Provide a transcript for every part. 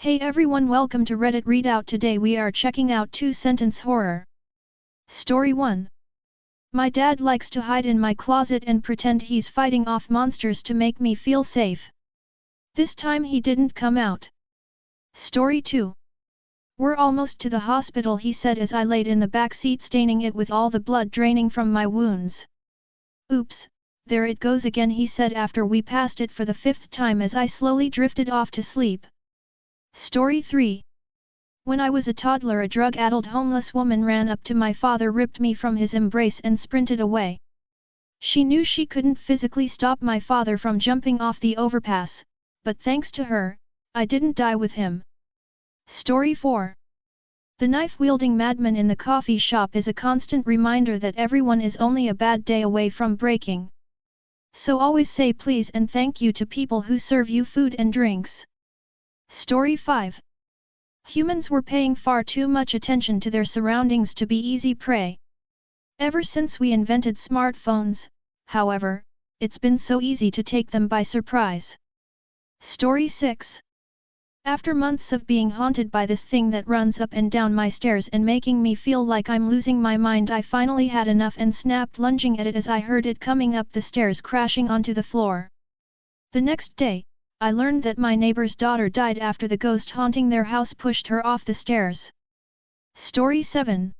Hey everyone, welcome to Reddit Readout. Today we are checking out 2-sentence horror. Story 1. My dad likes to hide in my closet and pretend he's fighting off monsters to make me feel safe. This time he didn't come out. Story 2. We're almost to the hospital, he said as I laid in the back seat staining it with all the blood draining from my wounds. Oops, there it goes again, he said after we passed it for the 5th time as I slowly drifted off to sleep. Story 3. When I was a toddler, a drug-addled homeless woman ran up to my father, ripped me from his embrace and sprinted away. She knew she couldn't physically stop my father from jumping off the overpass, but thanks to her, I didn't die with him. Story 4. The knife-wielding madman in the coffee shop is a constant reminder that everyone is only a bad day away from breaking. So always say please and thank you to people who serve you food and drinks. Story 5. Humans were paying far too much attention to their surroundings to be easy prey. Ever since we invented smartphones, however, it's been so easy to take them by surprise. Story 6. After months of being haunted by this thing that runs up and down my stairs and making me feel like I'm losing my mind, I finally had enough and snapped lunging at it as I heard it coming up the stairs crashing onto the floor. The next day, I learned that my neighbor's daughter died after the ghost haunting their house pushed her off the stairs. Story 7.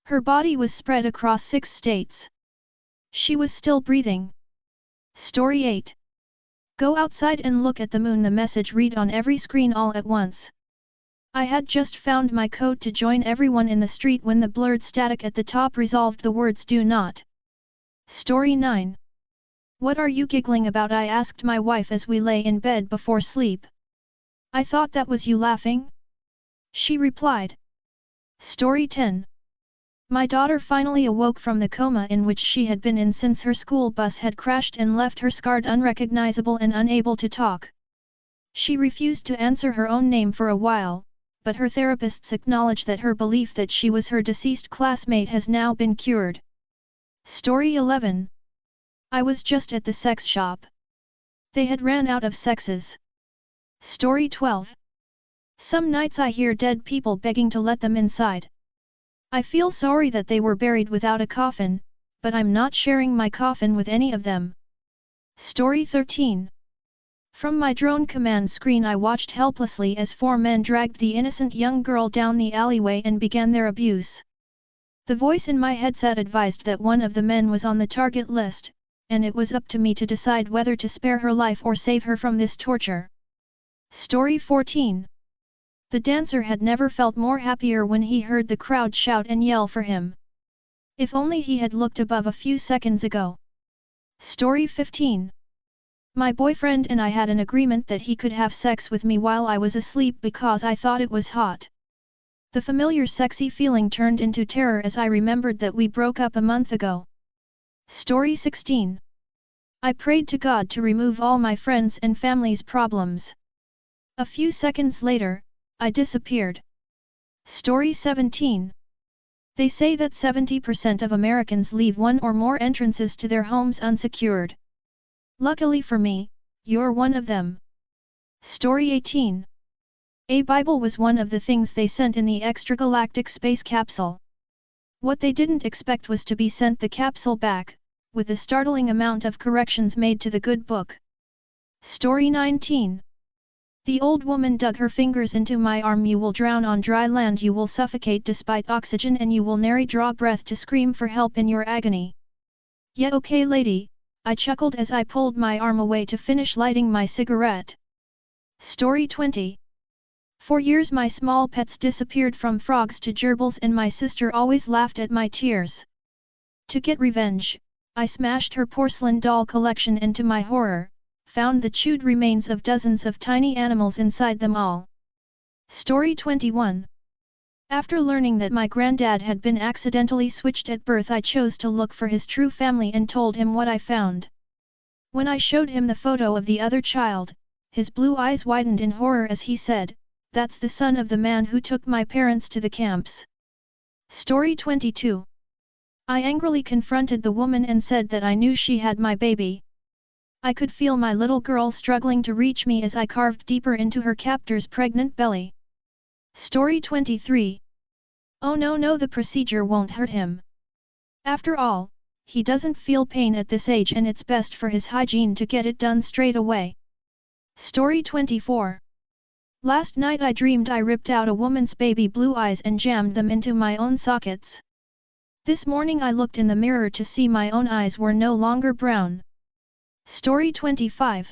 Her body was spread across 6 states. She was still breathing. Story 8. Go outside and look at the moon, the message read on every screen all at once. I had just found my code to join everyone in the street when the blurred static at the top resolved the words do not. Story 9. What are you giggling about? I asked my wife as we lay in bed before sleep. I thought that was you laughing? She replied. Story 10. My daughter finally awoke from the coma in which she had been in since her school bus had crashed and left her scarred, unrecognizable and unable to talk. She refused to answer her own name for a while, but her therapists acknowledge that her belief that she was her deceased classmate has now been cured. Story 11. I was just at the sex shop. They had ran out of sexes. Story 12. Some nights I hear dead people begging to let them inside. I feel sorry that they were buried without a coffin, but I'm not sharing my coffin with any of them. Story 13. From my drone command screen I watched helplessly as 4 men dragged the innocent young girl down the alleyway and began their abuse. The voice in my headset advised that one of the men was on the target list, and it was up to me to decide whether to spare her life or save her from this torture. Story 14. The dancer had never felt more happier when he heard the crowd shout and yell for him. If only he had looked above a few seconds ago. Story 15. My boyfriend and I had an agreement that he could have sex with me while I was asleep because I thought it was hot. The familiar sexy feeling turned into terror as I remembered that we broke up a month ago. Story 16. I prayed to God to remove all my friends' and family's problems. A few seconds later, I disappeared. Story 17. They say that 70% of Americans leave one or more entrances to their homes unsecured. Luckily for me, you're one of them. Story 18. A Bible was one of the things they sent in the extragalactic space capsule. What they didn't expect was to be sent the capsule back, with a startling amount of corrections made to the good book. Story 19. The old woman dug her fingers into my arm. You will drown on dry land, you will suffocate despite oxygen, and you will nary draw breath to scream for help in your agony. Yeah, okay lady, I chuckled as I pulled my arm away to finish lighting my cigarette. Story 20. For years my small pets disappeared, from frogs to gerbils, and my sister always laughed at my tears. To get revenge, I smashed her porcelain doll collection and to my horror, found the chewed remains of dozens of tiny animals inside them all. Story 21. After learning that my granddad had been accidentally switched at birth, I chose to look for his true family and told him what I found. When I showed him the photo of the other child, his blue eyes widened in horror as he said, "That's the son of the man who took my parents to the camps." Story 22. I angrily confronted the woman and said that I knew she had my baby. I could feel my little girl struggling to reach me as I carved deeper into her captor's pregnant belly. Story 23. Oh no, the procedure won't hurt him. After all, he doesn't feel pain at this age and it's best for his hygiene to get it done straight away. Story 24. Last night I dreamed I ripped out a woman's baby blue eyes and jammed them into my own sockets. This morning I looked in the mirror to see my own eyes were no longer brown. Story 25.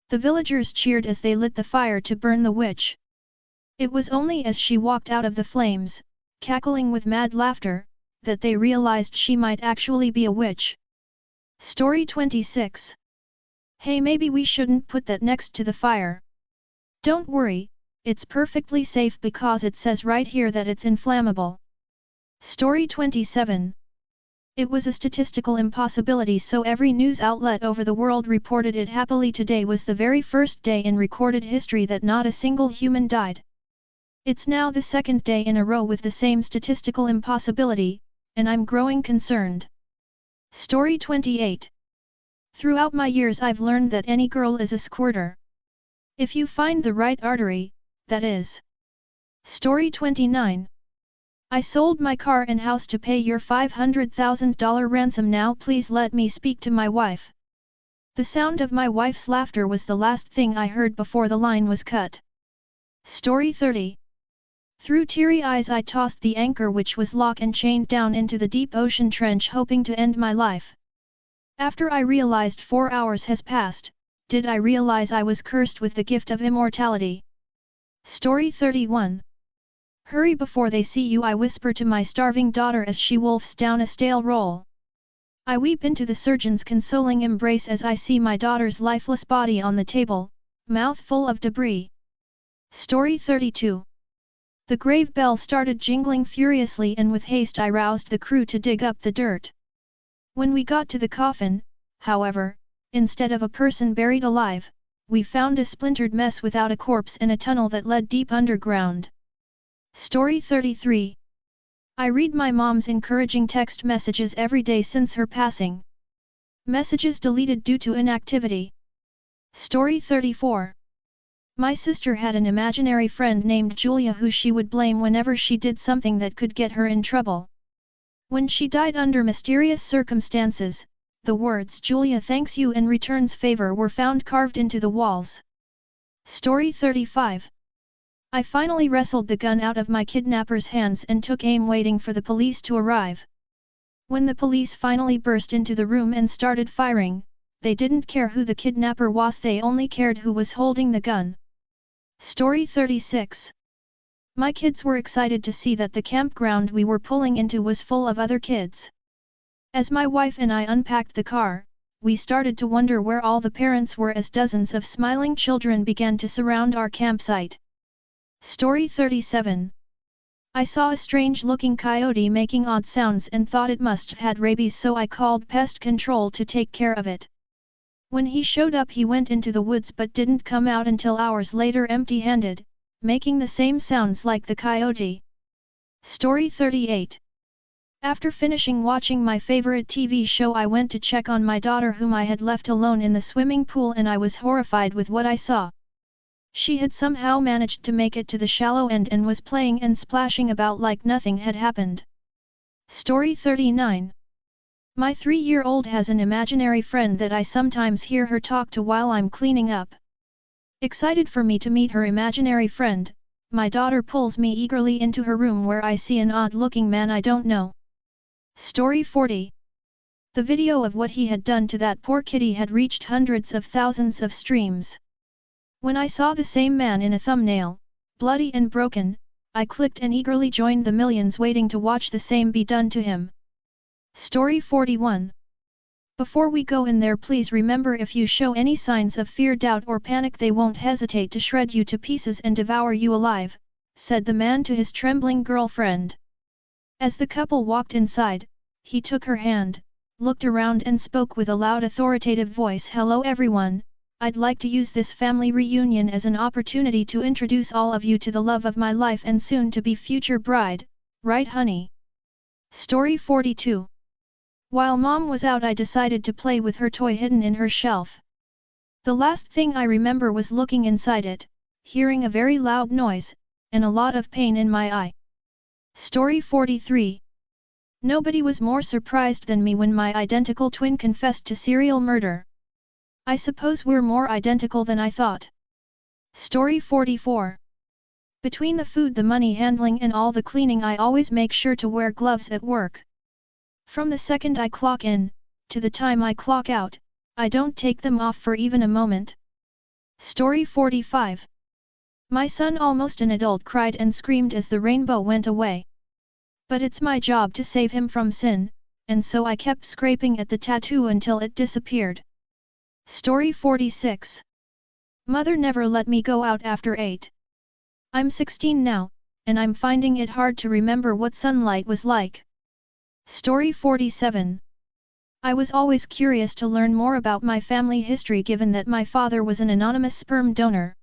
The villagers cheered as they lit the fire to burn the witch. It was only as she walked out of the flames, cackling with mad laughter, that they realized she might actually be a witch. Story 26. Hey, maybe we shouldn't put that next to the fire. Don't worry, it's perfectly safe because it says right here that it's inflammable. Story 27. It was a statistical impossibility, so every news outlet over the world reported it happily. Today was the very first day in recorded history that not a single human died. It's now the second day in a row with the same statistical impossibility, and I'm growing concerned. Story 28. Throughout my years I've learned that any girl is a squirter. If you find the right artery, that is. Story 29. I sold my car and house to pay your $500,000 ransom. Now please let me speak to my wife. The sound of my wife's laughter was the last thing I heard before the line was cut. Story 30. Through teary eyes I tossed the anchor which was lock and chained down into the deep ocean trench, hoping to end my life. After I realized 4 hours has passed, did I realize I was cursed with the gift of immortality. Story 31. Hurry before they see you, I whisper to my starving daughter as she wolfs down a stale roll. I weep into the surgeon's consoling embrace as I see my daughter's lifeless body on the table, mouth full of debris. Story 32. The grave bell started jingling furiously, and with haste I roused the crew to dig up the dirt. When we got to the coffin, however, instead of a person buried alive, we found a splintered mess without a corpse and a tunnel that led deep underground. Story 33. I read my mom's encouraging text messages every day since her passing. Messages deleted due to inactivity. Story 34. My sister had an imaginary friend named Julia who she would blame whenever she did something that could get her in trouble. When she died under mysterious circumstances, the words "Julia thanks you and returns favor" were found carved into the walls. Story 35. I finally wrestled the gun out of my kidnapper's hands and took aim, waiting for the police to arrive. When the police finally burst into the room and started firing, they didn't care who the kidnapper was, they only cared who was holding the gun. Story 36. My kids were excited to see that the campground we were pulling into was full of other kids. As my wife and I unpacked the car, we started to wonder where all the parents were as dozens of smiling children began to surround our campsite. Story 37. I saw a strange-looking coyote making odd sounds and thought it must have had rabies, so I called pest control to take care of it. When he showed up, he went into the woods but didn't come out until hours later empty-handed, making the same sounds like the coyote. Story 38. After finishing watching my favorite TV show, I went to check on my daughter whom I had left alone in the swimming pool, and I was horrified with what I saw. She had somehow managed to make it to the shallow end and was playing and splashing about like nothing had happened. Story 39. My 3-year-old has an imaginary friend that I sometimes hear her talk to while I'm cleaning up. Excited for me to meet her imaginary friend, my daughter pulls me eagerly into her room where I see an odd-looking man I don't know. Story 40. The video of what he had done to that poor kitty had reached hundreds of thousands of streams. When I saw the same man in a thumbnail, bloody and broken, I clicked and eagerly joined the millions waiting to watch the same be done to him. Story 41. Before we go in there, please remember, if you show any signs of fear, doubt or panic, they won't hesitate to shred you to pieces and devour you alive, said the man to his trembling girlfriend. As the couple walked inside, he took her hand, looked around and spoke with a loud authoritative voice. Hello everyone, I'd like to use this family reunion as an opportunity to introduce all of you to the love of my life and soon to be future bride, right honey? Story 42. While Mom was out, I decided to play with her toy hidden in her shelf. The last thing I remember was looking inside it, hearing a very loud noise, and a lot of pain in my eye. Story 43. Nobody was more surprised than me when my identical twin confessed to serial murder. I suppose we're more identical than I thought. Story 44. Between the food, the money handling and all the cleaning, I always make sure to wear gloves at work. From the second I clock in, to the time I clock out, I don't take them off for even a moment. Story 45. My son, almost an adult, cried and screamed as the rainbow went away. But it's my job to save him from sin, and so I kept scraping at the tattoo until it disappeared. Story 46. Mother never let me go out after 8. I'm 16 now, and I'm finding it hard to remember what sunlight was like. Story 47. I was always curious to learn more about my family history, given that my father was an anonymous sperm donor.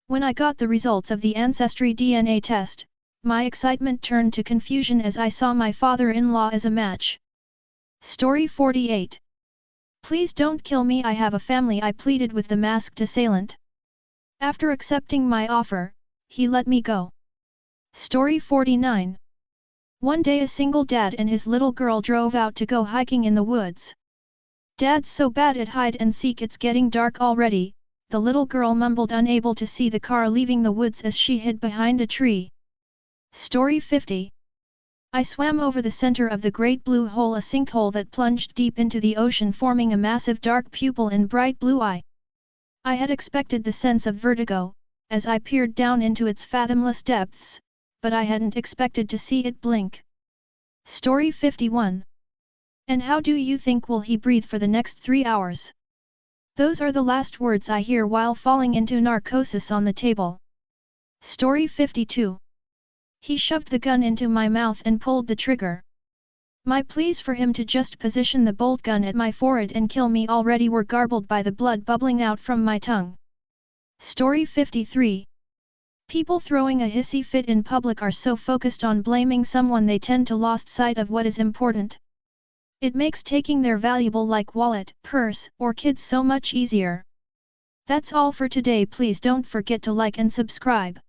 When I got the results of the Ancestry DNA test, my excitement turned to confusion as I saw my father-in-law as a match. Story 48. Please don't kill me, I have a family, I pleaded with the masked assailant. After accepting my offer, he let me go. Story 49. One day a single dad and his little girl drove out to go hiking in the woods. Dad's so bad at hide and seek, it's getting dark already, the little girl mumbled, unable to see the car leaving the woods as she hid behind a tree. Story 50. I swam over the center of the Great Blue Hole, a sinkhole that plunged deep into the ocean, forming a massive dark pupil and bright blue eye. I had expected the sense of vertigo, as I peered down into its fathomless depths, but I hadn't expected to see it blink. Story 51. And how do you think will he breathe for the next 3 hours? Those are the last words I hear while falling into narcosis on the table. Story 52. He shoved the gun into my mouth and pulled the trigger. My pleas for him to just position the bolt gun at my forehead and kill me already were garbled by the blood bubbling out from my tongue. Story 53. People throwing a hissy fit in public are so focused on blaming someone they tend to lose sight of what is important. It makes taking their valuable like wallet, purse, or kids so much easier. That's all for today. Please don't forget to like and subscribe.